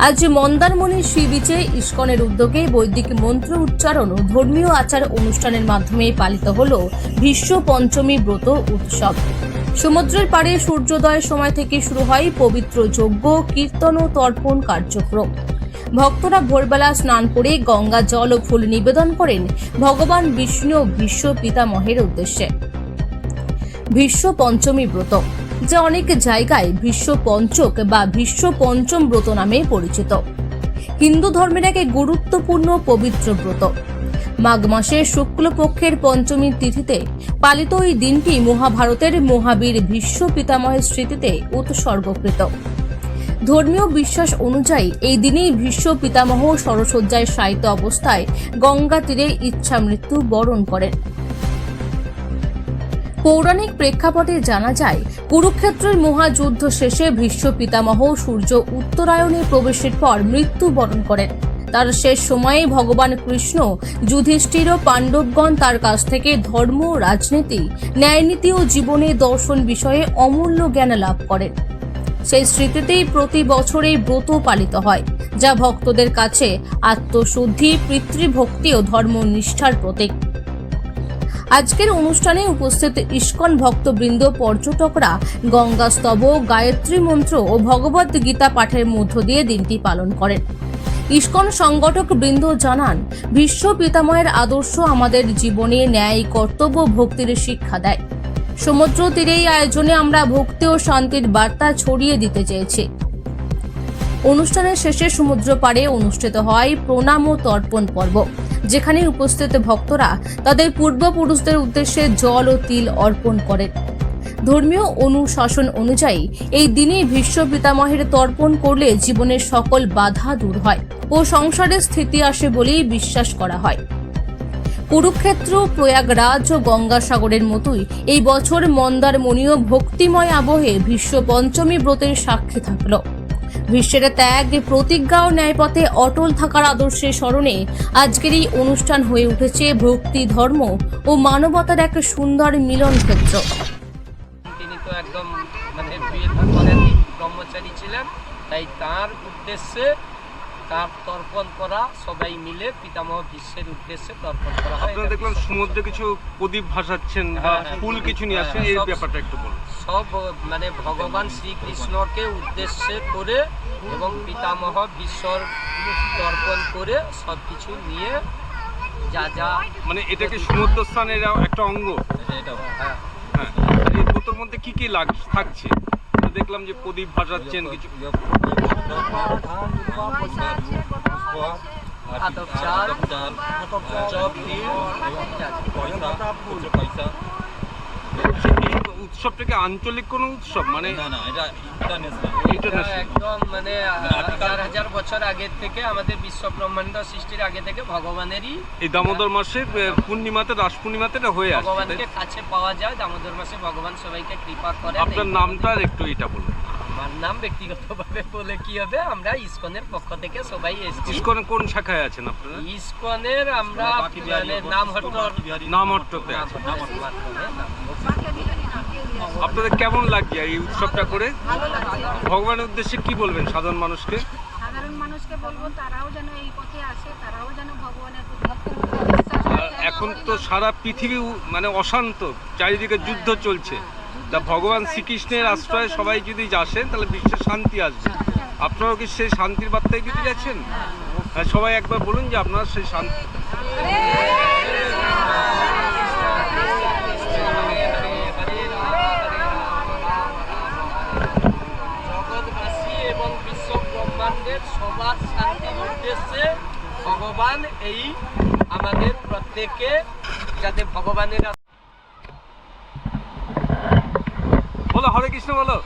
আজ মন্দারমণি সি বিচে ইসকনের উদ্যোগে বৈদিক মন্ত্র উচ্চারণ ও ধর্মীয় আচার অনুষ্ঠানের মাধ্যমে পালিত হল ভীষ্ম পঞ্চমী ব্রত উৎসব। সমুদ্রের পাড়ে সূর্যোদয়ের সময় থেকে শুরু হয় পবিত্র যজ্ঞ, কীর্তন ও তর্পণ কার্যক্রম। ভক্তরা ভোরবেলা স্নান করে গঙ্গা জল ও ফুল নিবেদন করেন ভগবান বিষ্ণু ও ভীষ্ম পিতামহের উদ্দেশ্যে। ভীষ্ম পঞ্চমী ব্রত, যা অনেক জায়গায় ভীষ্ম পঞ্চক বা ভীষ্ম পঞ্চম ব্রত নামে পরিচিত, হিন্দু ধর্মের এক গুরুত্বপূর্ণ পবিত্র ব্রত। মাঘ মাসের শুক্লপক্ষের পঞ্চমী তিথিতে পালিত এই দিনটি মহাভারতের মহাবীর ভীষ্ম পিতামহের স্মৃতিতে উৎসর্গকৃত। ধর্মীয় বিশ্বাস অনুযায়ী এই দিনেই ভীষ্ম পিতামহ শরশয্যায় শায়িত অবস্থায় গঙ্গা তীরে ইচ্ছা মৃত্যু বরণ করেন। পৌরাণিক প্রেক্ষাপটে জানা যায়, কুরুক্ষেত্রের মহাযুদ্ধ শেষে ভীষ্ম পিতামহ সূর্য উত্তরায়ণে প্রবেশের পর মৃত্যুবরণ করেন। তার শেষ সময়ে ভগবান কৃষ্ণ, যুধিষ্ঠির ও পাণ্ডবগণ তার কাছ থেকে ধর্ম, রাজনীতি, ন্যায়নীতি ও জীবনে দর্শন বিষয়ে অমূল্য জ্ঞান লাভ করেন। সেই স্মৃতিতেই প্রতি বছর এই ব্রত পালিত হয়, যা ভক্তদের কাছে আত্মশুদ্ধি, পিতৃভক্তি ও ধর্মনিষ্ঠার প্রতীক। আজকের অনুষ্ঠানে উপস্থিত ইসকন ভক্তবৃন্দ, পর্যটকরা গঙ্গা স্তব, গায়ত্রী মন্ত্র ও ভগবদ গীতা পাঠের মধ্য দিয়ে দিনটি পালন করেন। ইসকন সংগঠক বৃন্দ জানান, ভীষ্ম পিতামহের আদর্শ আমাদের জীবনে ন্যায়, কর্তব্য, ভক্তির শিক্ষা দেয়। সমুদ্র তীরে এই আয়োজনে আমরা ভক্তি ও শান্তির বার্তা ছড়িয়ে দিতে চেয়েছি। অনুষ্ঠানের শেষে সমুদ্র পাড়ে অনুষ্ঠিত হয় প্রণাম ও তর্পণ পর্ব, যেখানে উপস্থিত ভক্তরা তাদের পূর্বপুরুষদের উদ্দেশ্যে জল ও তিল অর্পণ করেন। ধর্মীয় অনুশাসন অনুযায়ী এই দিনে ভীষ্ম পিতামহের তর্পণ করলে জীবনের সকল বাধা দূর হয় ও সংসারে স্থিতি আসে বলেই বিশ্বাস করা হয়। কুরুক্ষেত্র, প্রয়াগরাজ ও গঙ্গাসাগরের মতোই এই বছর মন্দারমণিও ভক্তিময় আবহে ভীষ্ম পঞ্চমী ব্রতের সাক্ষী থাকল। ভীষ্মের ত্যাগ, প্রতিজ্ঞা ও ন্যায়পথে অটল থাকার আদর্শের স্মরণে আজকের এই অনুষ্ঠান হয়ে উঠেছে ভক্তি, ধর্ম ও মানবতার এক সুন্দর মিলন ক্ষেত্র। তিনি তো একদম ব্রহ্মচারী ছিলেন, তাই তার উদ্দেশ্যে তার তর্পণ করা, সবাই মিলে পিতামহ ভীষ্মের উদ্দেশ্যে তর্পণ করা হয়। আপনারা দেখলাম সমুদ্রে কিছু প্রদীপ ভাসাচ্ছেন বা ফুল কিছু নিয়ে আসছেন, এই ব্যাপারটা একটু বলুন। সব ভগবান শ্রীকৃষ্ণকে উদ্দেশ্যে করে এবং পিতামহ ভীষ্মর তর্পণ করে সবকিছু নিয়ে যা এটাকে সমুদ্র স্থানের একটা অঙ্গ। হ্যাঁ, এই ব্রতের মধ্যে কি কি থাকছে? দেখলাম যে প্রদীপ ভাসাচ্ছেন কিছু। উৎসবটাকে আঞ্চলিক কোন উৎসব একদম হাজার বছর আগে থেকে, আমাদের বিশ্ব ব্রহ্মাণ্ড সৃষ্টির আগে থেকে ভগবানেরই এই দামোদর মাসে পূর্ণিমাতে, রাস পূর্ণিমাতে হয়ে আসে। ভগবানকে কাছে পাওয়া যায় দামোদর মাসে, ভগবান সবাইকে কৃপা করে। আপনার নামটা একটু এটা বলুন। আমার নাম ব্যক্তিগতভাবে বলে কি হবে, আমরা ইসকনের পক্ষ থেকে সবাই এসেছি। ইসকনের কোন শাখায় আছেন আপনারা? ইসকনের আমরা নামহট্টতে আছেন। আপনাদের কেমন লাগছে এই উৎসবটা করে? ভগবানের উদ্দেশ্যে কি বলবেন সাধারণ মানুষকে? সাধারণ মানুষকে বলবো তারাও যেন এই পথে আসে, তারাও যেন ভগবানের এখন তো সারা পৃথিবী অশান্ত, চারিদিকে যুদ্ধ চলছে। তা ভগবান শ্রীকৃষ্ণের আশ্রয়ে সবাই যদি আসেন তাহলে বিশ্বে শান্তি আসবে। আপনারাও কি সেই শান্তির বার্তায় দিতে যাচ্ছেন? সবাই একবার বলুন যে আপনারা সেই শান্তি। জগৎবাসী এবং বিশ্ব ব্রহ্মাণ্ডের সবার শান্তির উদ্দেশ্যে ভগবান এই আমাদের প্রত্যেকে যাতে ভগবানের বলো হরে কৃষ্ণ বলো।